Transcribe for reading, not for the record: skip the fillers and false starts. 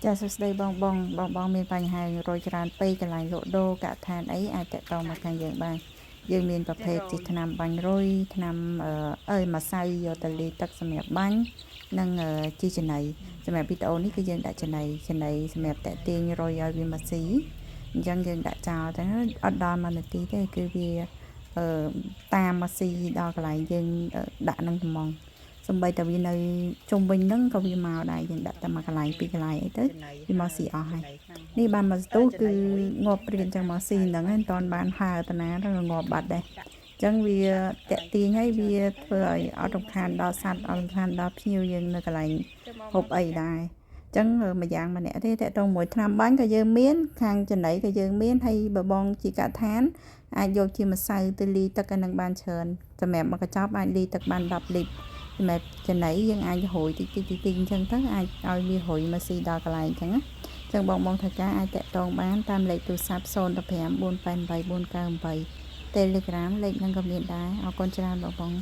ចាសួស្តីបងមានបញ្ហារយច្រើនពេកកន្លែងលក់ដូរកាឋានអីអាចតាក់ទងមកខាងយើងបានយើងមានប្រភេទជាថ្នាំបាញ់រុយថ្នាំម្សៅយកទៅលាយទឹកសម្រាប់បាញ់និងជាចំណីសម្រាប់វីដេអូនេះគឺយើងដាក់ចំណីសម្រាប់តាក់ទាញរុយឲ្យវាមកស៊ីអញ្ចឹងយើងដាក់ចោលទៅអត់ដល់1នាទីទេគឺវាតាមមកស៊ីដល់កន្លែងយើងដាក់នឹងត្មងសំបីតែវានៅជុំវិញហ្នឹងក៏វាមកដែរយើងដាក់តែមួយកន្លែងពីរកន្លែងអីទៅវាមកស៊ីអស់ហើយនេះបានមកស្ទុះគឺងាប់ព្រានចឹងមកស៊ីហ្នឹងហើយមិនតាន់បានហើតាណាទៅងាប់បាត់ដែរចឹងវាតាក់ទាញហើយវាធ្វើឲ្យអត់រំខានដល់សត្វអត់រំខានដល់ភ្ញៀវយើងនៅកន្លែងហូបអីដែរចឹងម្យ៉ាងម្នាក់ទេតើតោះមួយថ្នាំបាញ់ក៏យើងមានខាងចំណីក៏យើងមានហើយបើបងជាកឋានអាចយកជាម្សៅទៅលាយទឹកឲ្យនឹងបានច្រើនសម្រាប់មកកញ្ចប់អាចលាយទឹកបាន10លីត្រសម្រាប់ចំណីយើងអាចហួយតិចអញ្ចឹងទៅអាចឲ្យវាហួយមកស៊ីដល់កន្លែងអញ្ចឹងណាចឹងបងធ្វើការអាចតាក់ទងបានតាមលេខទូរស័ព្ទ015 488 498 Telegram លេខហ្នឹងក៏មានដែរអរគុណច្រើនបង